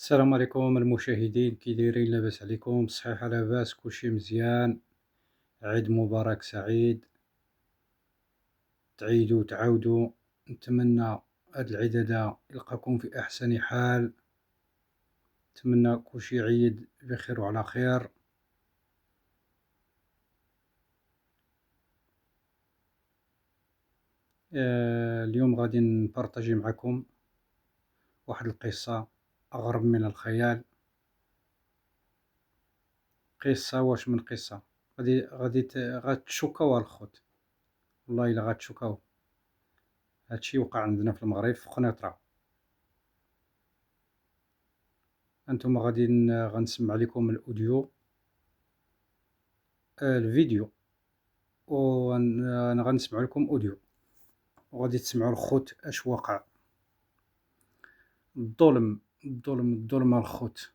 السلام عليكم المشاهدين، كي دايرين؟ لاباس عليكم؟ صحيحة؟ لاباس؟ كلشي مزيان؟ عيد مبارك سعيد، تعيدوا تعاودوا. نتمنى هاد العيد هذا يلقاكم في احسن حال. نتمنى كلشي يعيد بخير وعلى خير. اليوم غادي نبارطاجي معكم واحد القصة اغرب من الخيال. قصة واش من قصة، غاتشوكاو الخوت، والله الا غاتشوكاو. هادشي وقع عندنا في المغرب في قنيطرة. انتم غنسمع لكم الاوديو، الفيديو، انا غنسمع لكم اوديو وغادي تسمعوا الخوت اش وقع. الظلم الظلم الظلم الخوت،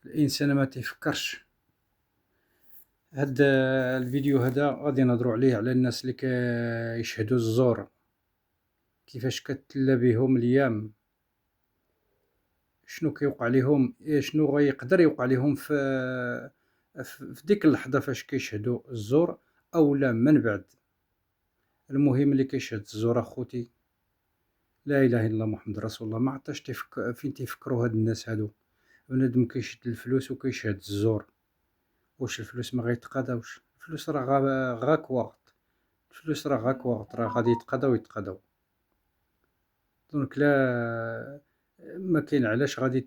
الانسان ما تيفكرش. هاد الفيديو هذا غادي نهضروا عليه على الناس اللي كيشهدوا الزور، كيفاش كتلا بهم الايام، شنو كيوقع لهم، شنو غيقدر يوقع لهم في ديك اللحظة فاش كيشهدوا الزور او لا من بعد. المهم اللي كيشهد الزور اخوتي، لا اله الا الله محمد رسول الله، ما عرفتش فين تيفكروا هاد الناس هادو. بنادم كيشد الفلوس وكيشهد الزور، واش الفلوس ما غيتقاداوش؟ الفلوس راه غاك وقت، الفلوس راه غاك وقت، راه غادي يتقاداو يتقاداو. دونك لا، ما كاين علاش غادي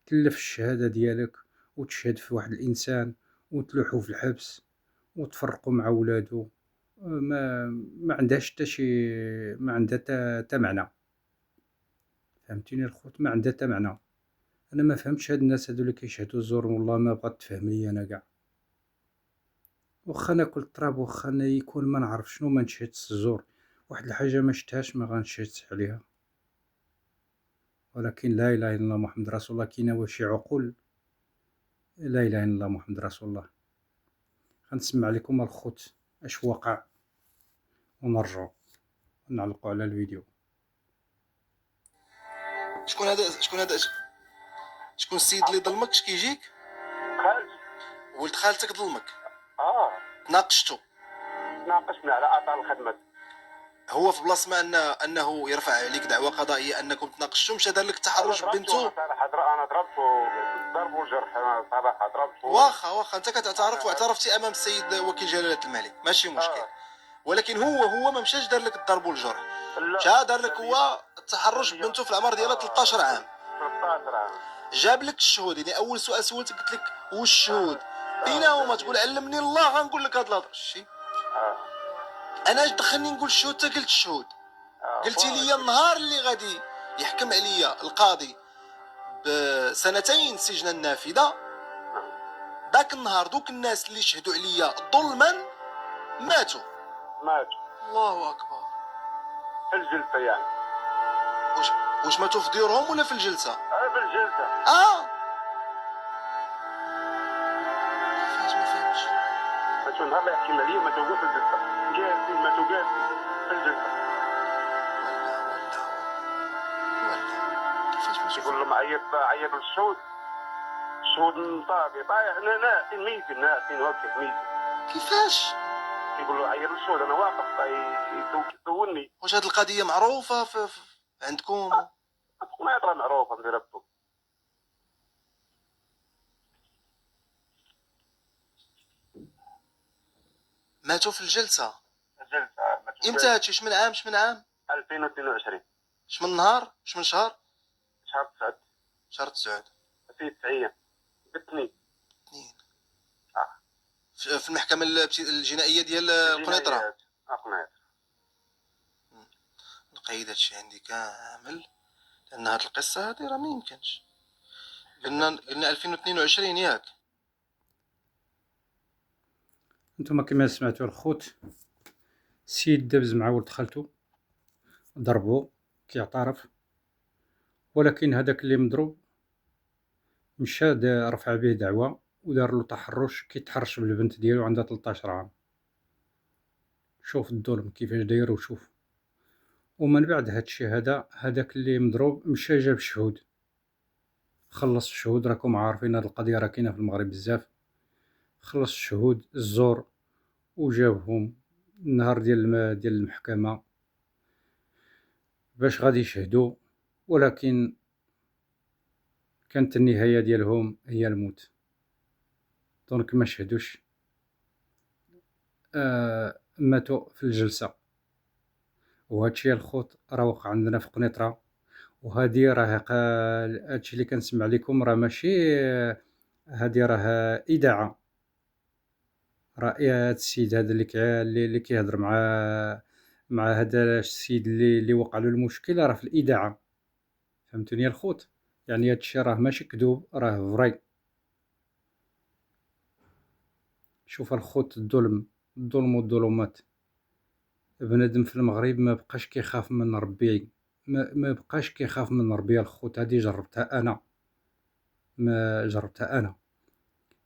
تلف الشهادة ديالك وتشهد في واحد الانسان وتلوحو في الحبس وتفرقوا مع ولادو. ما عندهاش حتى شي، ما عندها حتى معنى. فهمتيني الخوت؟ ما عندها حتى معنى. انا ما فهمتش هاد الناس هادو اللي كيشهدوا الزور، والله ما بغات تفهم ليا انا كاع. واخا ناكل التراب، واخا أنا يكون ما نعرف شنو، ما نشهدش الزور. واحد الحاجه ما شفتهاش ما غنشهدش عليها. ولكن لا اله الا الله محمد رسول الله، كاينه واش شي عقول. لا اله الا الله محمد رسول الله. غنسمع لكم الخوت اش وقع ونرجعوا نعلقوا على الفيديو. شكون هذا؟ شكون السيد اللي ظلمك؟ اش كيجيك؟ خالتي. ولد خالتك ظلمك؟ اه تناقشتو؟ تناقشنا على اثار الخدمه. هو في بلاصه ما انه يرفع عليك دعوى قضائيه انكم تناقشتوا، مشى دار لك تحرش ببنته؟ انا ضربته ضرب وجرح. انا صراحه ضربته. واخا انت كتعترف واعترفتي امام السيد وكيل جلاله الملك، ماشي مشكل. ولكن هو ما مشاش دار لك الضرب والجرح، مشى دار لك هو التحرش ببنته في العمر ديالها 13 عام. 13 عام. جاب لك الشهود. يعني اول سؤال سولتك قلت لك واش الشهود؟ بينهما تقول علمني الله غنقول لك هاد الهضره. شتي؟ انا اش دخلني نقول الشهود؟ تا قلت الشهود. قلتي لي النهار اللي غادي يحكم عليا القاضي بسنتين سجنا نافذه، ذاك النهار دوك الناس اللي شهدوا عليا ظلما ماتوا. الله اكبر. في الجلسه يعني. واش ماتوا في ديورهم ولا في الجلسه؟ في الجلسه. كيفاش؟ ما فهمتش. ماتوا نهار اللي يحكم عليا ماتوا في الجلسه. جالسين ماتوا جالسين في الجلسه. ولا كيفاش ماتوا؟ يقول لهم عيط للشهود. الشهود طاقي طايح ناعسين ميتين ناعسين واقف ميتين. كيفاش؟ يقول له عيط للشهود انا واقف يسولني. واش هاد القضيه معروفه في عندكم؟ ما يطلع معروفه ندير ربطو. ماتوا في الجلسه. ماتوا. امتى هادشي؟ شمن عام؟ 2022. شمن نهار؟ شمن شهر؟ شهر 9. شهر 9. في 9 بالاثنين. في المحكمه الجنائيه ديال قنيطره. قنيطره. نقيد هادشي عندي كامل، لان هاد القصه هادي راه ما يمكنش. قلنا 2022 ياك؟ نتوما كما سمعتوا الخوت، السيد دابز مع ولد خالتو، ضربو كيعترف. ولكن هذاك اللي مضروب مشى رفع به دعوى ودار له تحرش، كيتحرش بالبنت ديالو عندها 13 عام. شوف الظلم كيفاش داير وشوف. ومن بعد هادشي هذا، هذاك اللي مضروب مشى جاب شهود خلص الشهود، راكم عارفين هاد القضية راه كاينة في المغرب بزاف. خلص الشهود الزور وجابهم النهار ديال المحكمة باش غادي يشهدوا، ولكن كانت النهاية ديالهم هي الموت. دونك ما شهدوش، ماتوا في الجلسة. وهادشي الخوت راه وقع عندنا في قنيطرة، وهادي راه هادشي اللي كنسمع لكم راه ماشي هادي راه إذاعة. راه هاد السيد هذا اللي كيهضر مع هذا السيد اللي وقع له المشكل راه في الإذاعة. فهمتوني الخوت؟ يعني هادشي راه ماشي كذوب، راه فري. شوف الخوت، الظلم والظلمات. بنادم في المغرب ما بقاش كيخاف من ربي، ما بقاش كيخاف من ربي الخوت. هادي جربتها انا، ما جربتها انا.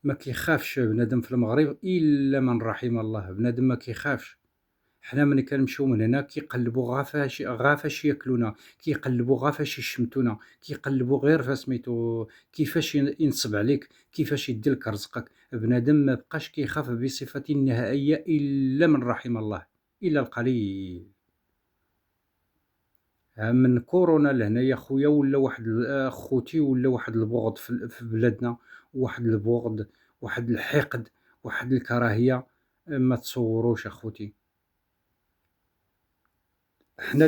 ما كيخافش بنادم في المغرب الا من رحم الله. بنادم ما كيخافش. حنا ملي كنمشيو من هنا كيقلبوا غا فاش ياكلونا، كيقلبوا غا فاش يشمتونا، كيقلبوا غير فسميتو كيفاش ينصب عليك، كيفاش يدي لك رزقك. بنادم ما بقاش كيخاف بصفة نهائية الا من رحم الله، الا القليل. من كورونا لهنايا خويا ولا واحد خوتي ولا واحد البغض في بلادنا، واحد البغض، واحد الحقد، واحد الكراهية ما تصوروش اخوتي. حنا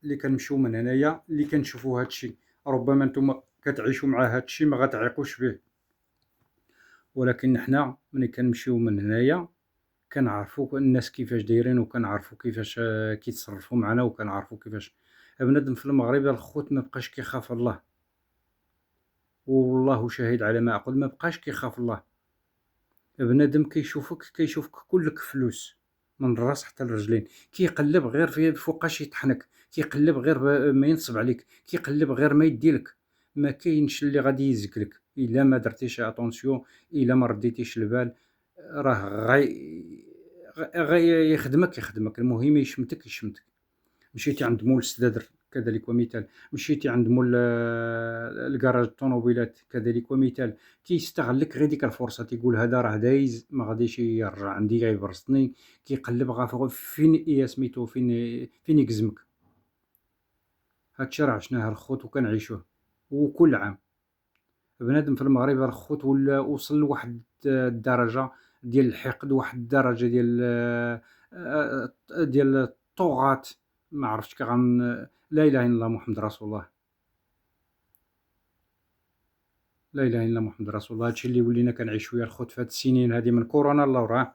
اللي كنمشيو من هنايا اللي كنشوفوا هادشي، ربما نتوما كتعيشوا مع هادشي ما غتعيقوش به، ولكن حنا ملي كنمشيو من هنايا كنعرفوا الناس كيفاش دايرين، وكنعرفوا كيفاش كيتصرفوا معنا، وكنعرفوا كيفاش. بنادم في المغرب الخوت ما بقاش كيخاف الله، والله شاهد على ما أقول، ما بقاش كيخاف الله. بنادم كيشوفك كلك فلوس من الراس حتى الرجلين، كيقلب غير في فوقاش يطحنك، كيقلب غير ما ينصب عليك، كيقلب غير ما يديلك. ما كاينش اللي غادي يزكلك الا ما درتيش اتونسيون، الا ما رديتيش البال. راه غي يخدمك. المهم يشمتك. مشيتي عند مول السدادر كذلك ومثال، مشيتي عند مول الكراج الطوموبيلات كذلك ومثال، كيستغلك غير ديك الفرصة، تيقول هذا راه دايز ما غاديش يرجع عندي غيبرصني. كيقلب فين سميتو فين يقزمك. هادشي راه عشناه الخوت وكنعيشوه وكل عام. بنادم في المغرب الخوت ولا وصل لواحد الدرجة ديال الحقد، واحد الدرجة ديال الطغاة. ما عرفتش لا اله الا الله محمد رسول الله. لا اله الا الله محمد رسول الله. هادشي اللي ولينا كنعيشو يا الخوت في هاد السنين هادي من كورونا للور.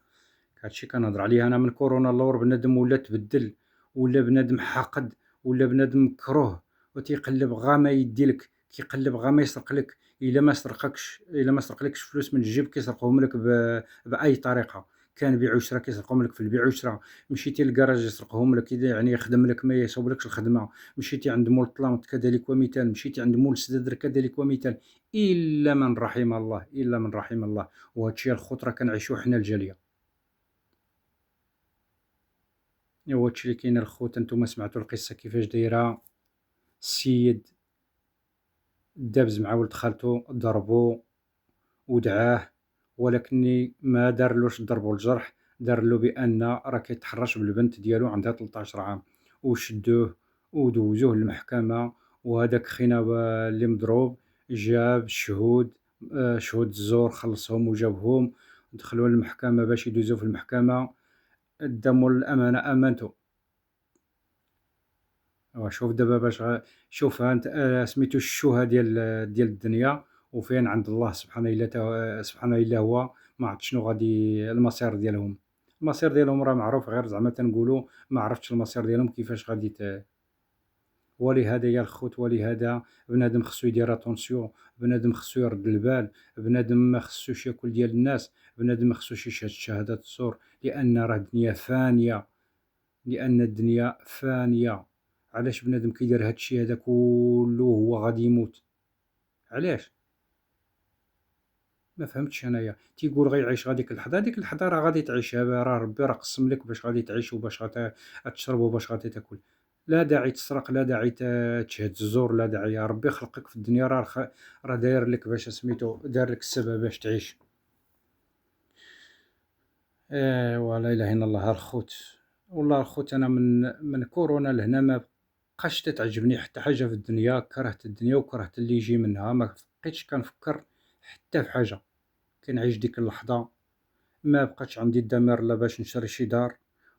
هادشي كنهضر عليه انا من كورونا للور. بنادم ولا تبدل، ولا بنادم حاقد، ولا بنادم مكروه، وتيقلب غا ما يديلك، كيقلب غا ما يسرق لك. الا ما سرقلكش فلوس من الجيب كيسرقهم لك باي طريقه. كان بيع وشرا كيسرقهم لك في البيع وشرا. مشيتي للكراج يسرقهم لك، يعني يخدم لك ما يصوبلكش الخدمه. مشيتي عند مول الطلامط كذلك ومثال، مشيتي عند مول السدادر كذلك ومثال. الا من رحم الله، الا من رحم الله. وهادشي الخوت راه كنعيشوه حنا الجاليه. ايوا هادشي اللي كاين الخوت. نتوما سمعتوا القصة كيفاش دايرة. السيد دابز مع ولد خالته، ضربو ودعاه، ولكني ما دارلوش الضرب والجرح. دارلو بأن راه كيتحرش بالبنت ديالو عندها 13 عام، وشدوه ودوزوه للمحكمة. وهداك خينا اللي مضروب جاب الشهود، شهود الزور، خلصهم وجابهم، دخلوا للمحكمة باش يدوزو في المحكمة. قداموا الأمانة أمانته. شوف دابا باش شوف ها انت سميتو الشوهة ديال الدنيا، وفين عند الله سبحانه إلا سبحانه إلا هو. ما عرفت شنو غادي المصير ديالهم. المصير ديالهم راه معروف، غير زعما تنقولوا ما عرفتش المصير ديالهم كيفاش غادي ولهذا يا الخوت، ولهذا بنادم خصو يدير اتونسيون. بنادم خصو يرد البال. بنادم ما خصوش ياكل ديال الناس. بنادم ما خصوش يشهد شهادات الزور، لأن راه الدنيا فانية. لأن الدنيا فانية. علاش بنادم كيدير هادشي هذا كلو وهو غادي يموت؟ علاش؟ ما فهمتش انايا. تيقول غيعيش غاديك اللحظه، هذيك اللحظه راه غادي تعيشها، راه ربي راه قسم لك باش غادي تعيش، وباش غتشرب، وباش غادي تاكل. لا داعي تسرق، لا داعي تشهد الزور، لا داعي. يا ربي خلقك في الدنيا، راه داير لك باش سميتو، دار لك السبب باش تعيش. ولا إله إلا الله الخوت. والله الخوت أنا من كورونا لهنا ما بقاش تتعجبني حتى حاجة في الدنيا، كرهت الدنيا وكرهت اللي يجي منها، ما بقيتش كنفكر حتى في حاجة، كنعيش ديك اللحظة. ما بقاتش عندي الضمير لا باش نشري شي دار،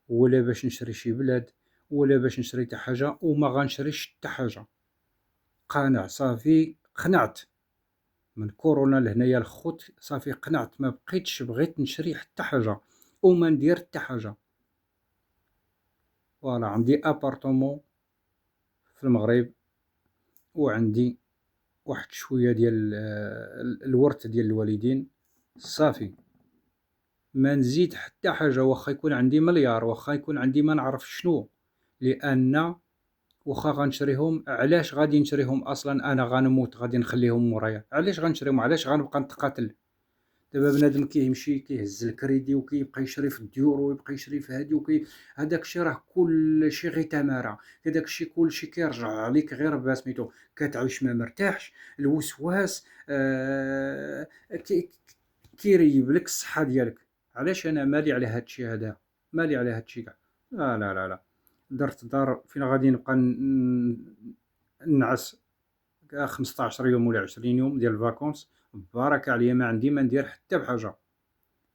ولا باش نشري شي بلاد، ولا باش نشري حتى حاجة، وما غنشريش حتى حاجة. قانع صافي، قنعت من كورونا لهنايا الخوت، صافي قنعت، ما بقيتش بغيت نشري حتى حاجة وما ندير حتى حاجة. فوالا عندي ابارتومون في المغرب، وعندي واحد شوية ديال الورث ديال الوالدين، صافي ما نزيد حتى حاجة. واخا يكون عندي مليار، واخا يكون عندي ما نعرف شنو، لأن واخا غنشريهم، علاش غادي نشريهم أصلا؟ أنا غنموت غادي نخليهم مورايا، علاش غنشريهم؟ علاش غنبقى نتقاتل؟ دابا بنادم كيمشي كيهز الكريدي وكيبقى يشري في الديور ويبقى يشري في هادي هداك الشيء راه كلشي غير تماره، هداك الشيء كلشي كيرجع عليك غير بسميتو، كتعيش ما مرتاحش، الوسواس كيريب لك الصحة ديالك. علاش أنا مالي على هاد الشيء هذا؟ مالي على هاد الشيء كاع؟ لا لا لا لا. درت دار فين غادي نبقى نعس 15 يوم ولا 20 يوم ديال الفاكونس، بارك عليا ما عندي ما ندير حتى بحاجة.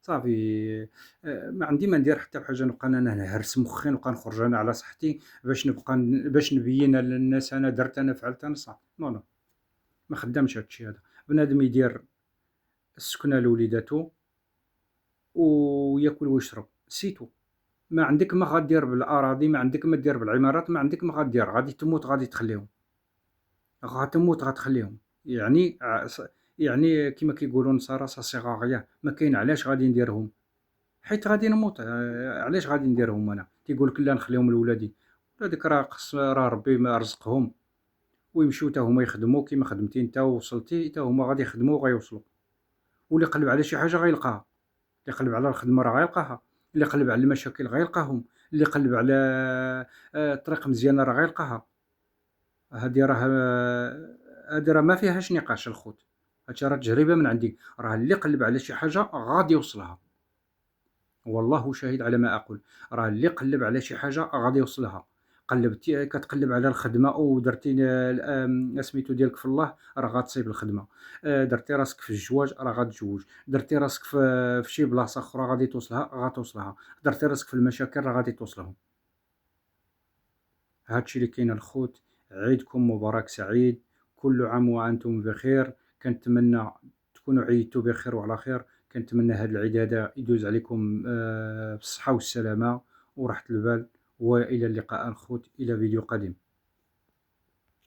صافي ما عندي ما ندير حتى بحاجة، نبقى أنا نهرس مخي، نبقى نخرج أنا على صحتي باش نبقى باش نبين للناس أنا درت أنا فعلت أنا صح. نو نو، ما خدامش هاد الشيء هذا. بنادم يدير السكنة لوليداتو وياكل ويشرب سيتو. ما عندك ما غدير بالأراضي، ما عندك ما دير بالعمارات، ما عندك ما غدير، غادي تموت غادي تخليهم، غتموت غتخليهم. يعني يعني كيما كيقولوا النصارى سا سيغ ا غيان، ما كاين علاش غادي نديرهم، حيت غادي نموت. علاش غادي نديرهم أنا؟ كيقول لك لا نخليهم لولادي، ولادك راه راه ربي ما رزقهم ويمشيو تا هما يخدموا كيما خدمتي نتا ووصلتي، تا هما غادي يخدموا وغيوصلوا. واللي قلب على شي حاجة غيلقاها، اللي قلب على الخدمة راه غيلقاها، اللي قلب على المشاكل غيلقاهم، اللي قلب على طريق مزيانة راه غيلقاها. هادي راه ما فيهاش نقاش الخوت، هادشي راه تجربة من عندي، راه اللي قلب على شي حاجة غادي يوصلها، والله شاهد على ما أقول. راه اللي قلب على شي حاجة غادي يوصلها. قلبتي كتقلب على الخدمة ودرتي سميتو ديالك في الله، راه غتصيب الخدمة. درتي راسك في الزواج راه غتزوج، درتي راسك في شي بلاصة أخرى غادي توصلها، غتوصلها، درتي راسك في المشاكل راه غادي توصلهم. هادشي اللي كاين الخوت. عيدكم مبارك سعيد، كل عام وأنتم بخير. كنتمنى تكونوا عيدتوا بخير وعلى خير. كنتمنى هاد العيد هذا يدوز عليكم بالصحة والسلامة وراحة البال. وإلى اللقاء الخوت، إلى فيديو قادم.